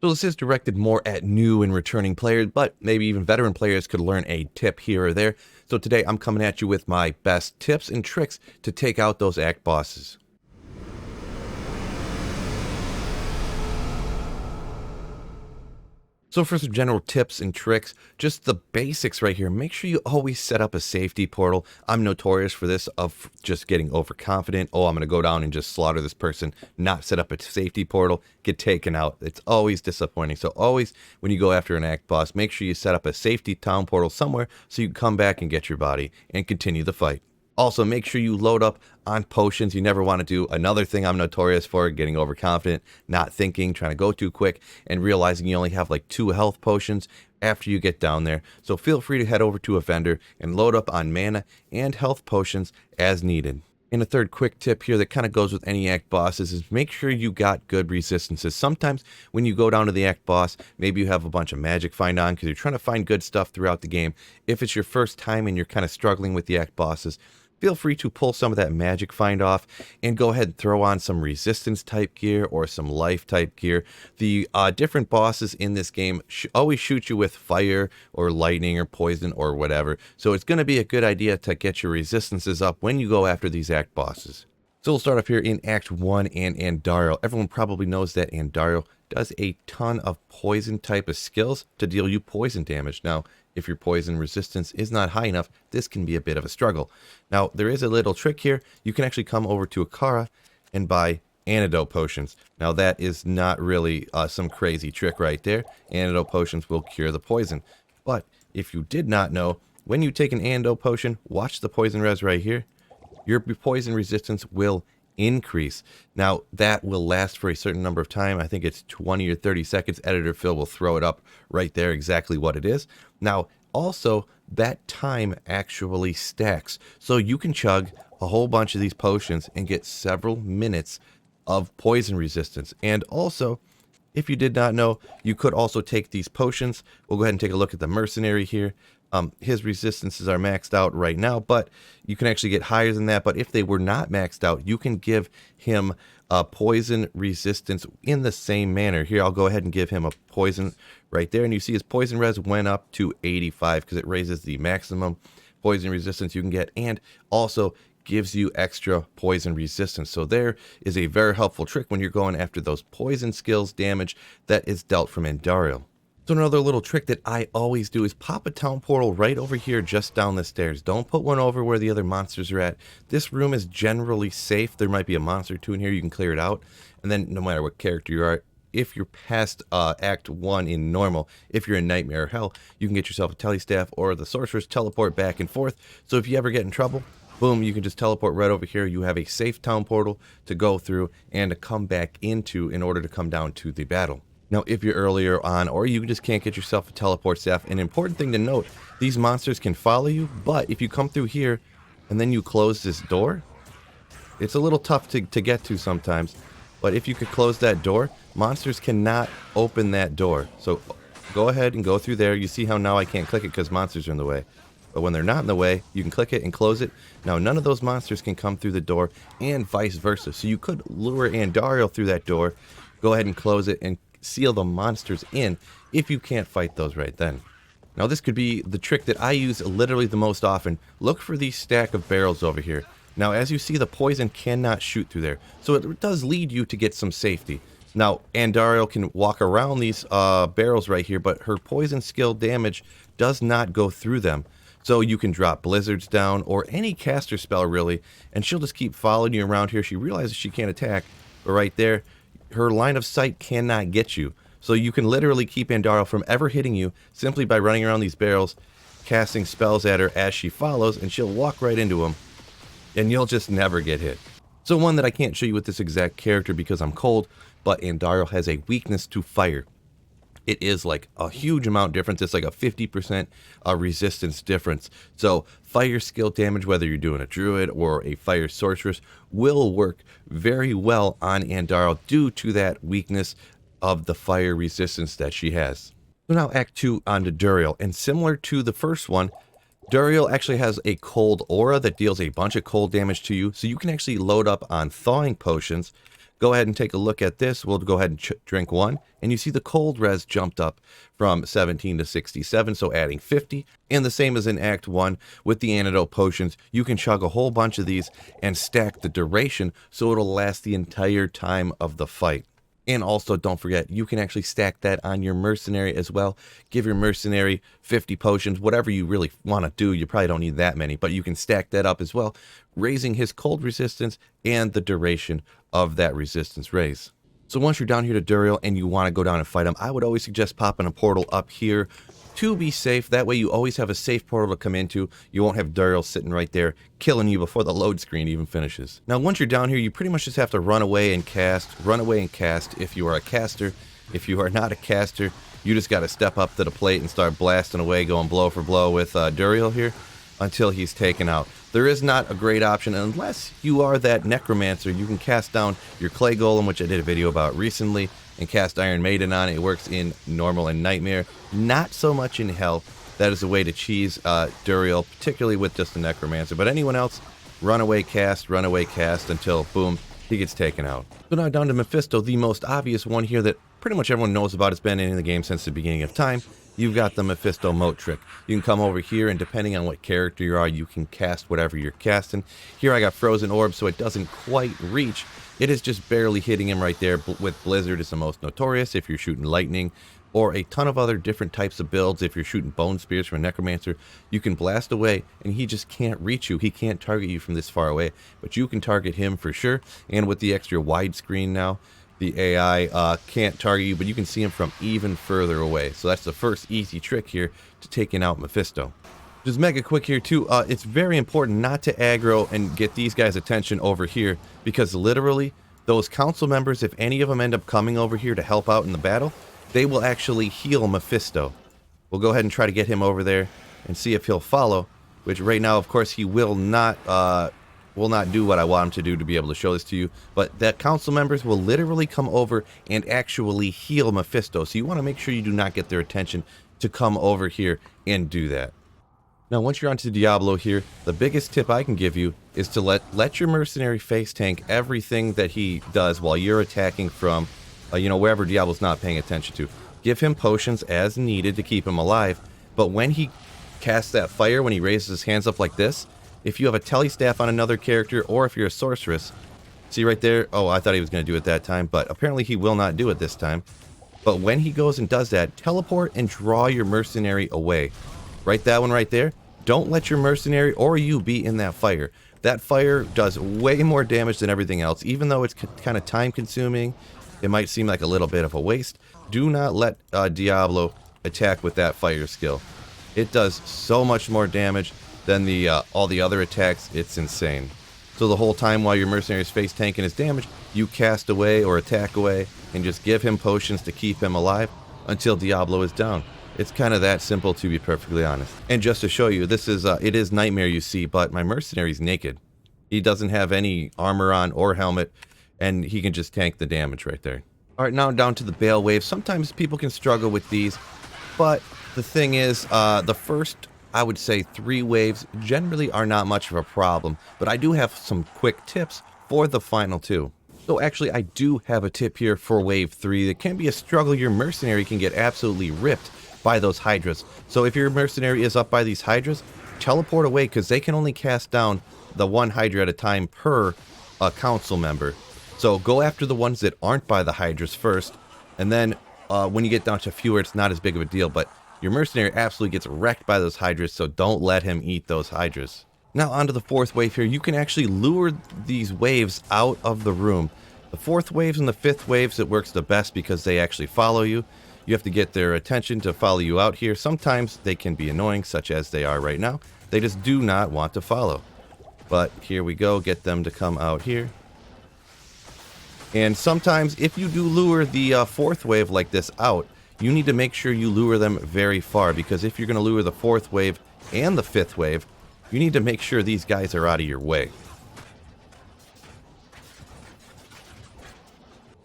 So this is directed more at new and returning players, but maybe even veteran players could learn a tip here or there. So today I'm coming at you with my best tips and tricks to take out those act bosses. So for some general tips and tricks, just the basics right here, make sure you always set up a safety portal. I'm notorious for this, of just getting overconfident. Oh, I'm going to go down and just slaughter this person, not set up a safety portal, get taken out. It's always disappointing. So always, when you go after an act boss, make sure you set up a safety town portal somewhere so you can come back and get your body and continue the fight. Also, make sure you load up on potions. You never want to do another thing I'm notorious for, getting overconfident, not thinking, trying to go too quick, and realizing you only have like 2 health potions after you get down there. So feel free to head over to a vendor and load up on mana and health potions as needed. And a third quick tip here that kind of goes with any act bosses is make sure you got good resistances. Sometimes when you go down to the act boss, maybe you have a bunch of magic find on because you're trying to find good stuff throughout the game. If it's your first time and you're kind of struggling with the act bosses, feel free to pull some of that magic find off and go ahead and throw on some resistance type gear or some life type gear. The different bosses in this game always shoot you with fire or lightning or poison or whatever. So it's going to be a good idea to get your resistances up when you go after these act bosses. So we'll start off here in Act 1 and Andariel. Everyone probably knows that Andariel does a ton of poison type of skills to deal you poison damage. Now, if your poison resistance is not high enough, this can be a bit of a struggle. Now, there is a little trick here. You can actually come over to Akara and buy antidote potions. Now, that is not really some crazy trick right there. Antidote potions will cure the poison. But if you did not know, when you take an antidote potion, watch the poison res right here. Your poison resistance will increase. Now, that will last for a certain number of time. I think it's 20 or 30 seconds. Editor Phil will throw it up right there, exactly what it is. Now, also, that time actually stacks. So you can chug a whole bunch of these potions and get several minutes of poison resistance. And also, if you did not know, you could also take these potions. We'll go ahead and take a look at the mercenary here. His resistances are maxed out right now, but you can actually get higher than that. But if they were not maxed out, you can give him a poison resistance in the same manner. Here, I'll go ahead and give him a poison right there. And you see his poison res went up to 85 because it raises the maximum poison resistance you can get and also gives you extra poison resistance. So there is a very helpful trick when you're going after those poison skills damage that is dealt from Andariel. So another little trick that I always do is pop a town portal right over here just down the stairs. Don't put one over where the other monsters are at. This room is generally safe. There might be a monster or two in here. You can clear it out. And then no matter what character you are, if you're past Act 1 in normal, if you're in Nightmare or Hell, you can get yourself a telestaff or the sorceress teleport back and forth. So if you ever get in trouble, boom, you can just teleport right over here. You have a safe town portal to go through and to come back into in order to come down to the battle. Now, if you're earlier on, or you just can't get yourself a teleport staff, an important thing to note, these monsters can follow you, but if you come through here and then you close this door, it's a little tough to get to sometimes. But if you could close that door, monsters cannot open that door. So go ahead and go through there. You see how now I can't click it because monsters are in the way. But when they're not in the way, you can click it and close it. Now, none of those monsters can come through the door and vice versa. So you could lure Andariel through that door, go ahead and close it and seal the monsters in if you can't fight those right then. Now, this could be the trick that I use literally the most often. Look for these stack of barrels over here. Now, as you see, the poison cannot shoot through there. So it does lead you to get some safety. Now, Andariel can walk around these barrels right here, but her poison skill damage does not go through them. So you can drop blizzards down or any caster spell really, and she'll just keep following you around here. She realizes she can't attack, but right there, her line of sight cannot get you. So you can literally keep Andariel from ever hitting you simply by running around these barrels, casting spells at her as she follows, and she'll walk right into them, and you'll just never get hit. So one that I can't show you with this exact character because I'm cold, but Andariel has a weakness to fire. It is like a huge amount difference. It's like a 50% resistance difference. So fire skill damage, whether you're doing a druid or a fire sorceress, will work very well on Andariel due to that weakness of the fire resistance that she has. So now Act 2 on to Durian, and similar to the first one, Durian actually has a cold aura that deals a bunch of cold damage to you, so you can actually load up on thawing potions, Go ahead and take a look at this. We'll go ahead and drink one, and you see the cold res jumped up from 17 to 67, so adding 50. And the same as in Act 1 with the antidote potions, you can chug a whole bunch of these and stack the duration so it'll last the entire time of the fight. And also, don't forget, you can actually stack that on your mercenary as well. Give your mercenary 50 potions, whatever you really want to do. You probably don't need that many, but you can stack that up as well, raising his cold resistance and the duration of that resistance raise. So once you're down here to Durian and you want to go down and fight him, I would always suggest popping a portal up here to be safe. That way you always have a safe portal to come into. You won't have Durian sitting right there killing you before the load screen even finishes. Now once you're down here, you pretty much just have to run away and cast if you are a caster. If you are not a caster, you just got to step up to the plate and start blasting away, going blow for blow with Durian here until he's taken out. There is not a great option unless you are that necromancer. You can cast down your clay golem, which I did a video about recently, and cast Iron Maiden on it. It works in normal and nightmare, not so much in hell. That is a way to cheese Durian, particularly with just the necromancer. But anyone else, run away cast until boom, he gets taken out. So now down to Mephisto, the most obvious one here that pretty much everyone knows about. It's been in the game since the beginning of time. You've got the Mephisto moat trick. You can come over here, and depending on what character you are, you can cast whatever you're casting. Here I got Frozen Orb, so it doesn't quite reach. It is just barely hitting him right there. With Blizzard is the most notorious if you're shooting lightning, or a ton of other different types of builds. If you're shooting bone spears from a necromancer, you can blast away and he just can't reach you. He can't target you from this far away, but you can target him for sure. And with the extra widescreen now, the AI can't target you, but you can see him from even further away. So that's the first easy trick here to taking out Mephisto. Just mega quick here too, it's very important not to aggro and get these guys' attention over here, because literally those council members, if any of them end up coming over here to help out in the battle, they will actually heal Mephisto. We'll go ahead and try to get him over there and see if he'll follow, which right now, of course, he will not do what I want him to do to be able to show this to you. But the council members will literally come over and actually heal Mephisto. So you want to make sure you do not get their attention to come over here and do that. Now, once you're onto Diablo here, the biggest tip I can give you is to let your mercenary face tank everything that he does while you're attacking from wherever Diablo's not paying attention to. Give him potions as needed to keep him alive, but when he casts that fire, when he raises his hands up like this, if you have a telestaff on another character, or if you're a sorceress, see right there, oh, I thought he was going to do it that time, but apparently he will not do it this time. But when he goes and does that, teleport and draw your mercenary away. Right, that one right there. Don't let your mercenary or you be in that fire. That fire does way more damage than everything else, even though it's kind of time consuming. It might seem like a little bit of a waste. Do not let Diablo attack with that fire skill. It does so much more damage than all the other attacks. It's insane. So the whole time while your mercenary is face tanking his damage, you cast away or attack away and just give him potions to keep him alive until Diablo is down. It's kind of that simple, to be perfectly honest. And just to show you, this is it is Nightmare, you see, but my mercenary's naked. He doesn't have any armor on or helmet, and he can just tank the damage right there. All right, now down to the Bale Wave. Sometimes people can struggle with these, but the thing is, the first, I would say, 3 waves generally are not much of a problem, but I do have some quick tips for the final 2. So actually, I do have a tip here for wave 3. It can be a struggle. Your mercenary can get absolutely ripped by those hydras. So if your mercenary is up by these hydras, teleport away, because they can only cast down the 1 hydra at a time per council member. So go after the ones that aren't by the hydras first, and then when you get down to fewer, it's not as big of a deal, but your mercenary absolutely gets wrecked by those hydras, so don't let him eat those hydras. Now onto the 4th wave here. You can actually lure these waves out of the room. The 4th waves and the 5th waves, it works the best because they actually follow you. You have to get their attention to follow you out here. Sometimes they can be annoying, such as they are right now. They just do not want to follow. But here we go, get them to come out here. And sometimes if you do lure the 4th wave like this out, you need to make sure you lure them very far, because if you're going to lure the 4th wave and the 5th wave, you need to make sure these guys are out of your way.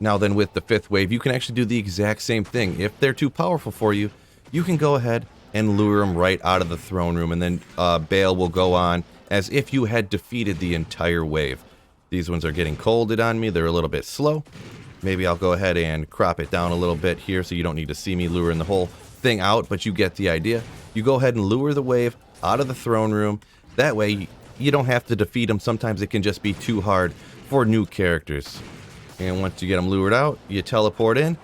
Now then, with the 5th wave, you can actually do the exact same thing. If they're too powerful for you, you can go ahead and lure them right out of the throne room, and then Bale will go on as if you had defeated the entire wave. These ones are getting colded on me. They're a little bit slow. Maybe I'll go ahead and crop it down a little bit here so you don't need to see me luring the whole thing out, but you get the idea. You go ahead and lure the wave out of the throne room. That way you don't have to defeat them. Sometimes it can just be too hard for new characters. And once you get them lured out, you teleport in.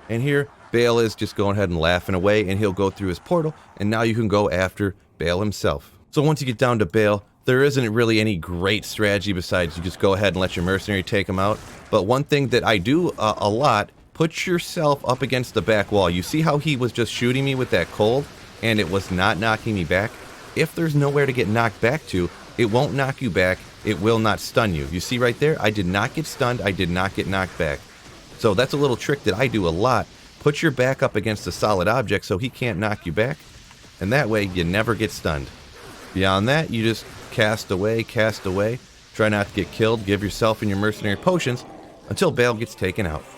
And here, Bale is just going ahead and laughing away, and he'll go through his portal, and now you can go after Bale himself. So once you get down to Bale, there isn't really any great strategy besides you just go ahead and let your mercenary take him out. But one thing that I do a lot, put yourself up against the back wall. You see how he was just shooting me with that cold, and it was not knocking me back? If there's nowhere to get knocked back to, it won't knock you back. It will not stun you. You see right there? I did not get stunned. I did not get knocked back. So that's a little trick that I do a lot. Put your back up against a solid object so he can't knock you back. And that way, you never get stunned. Beyond that, you just cast away. Try not to get killed. Give yourself and your mercenary potions until Bale gets taken out.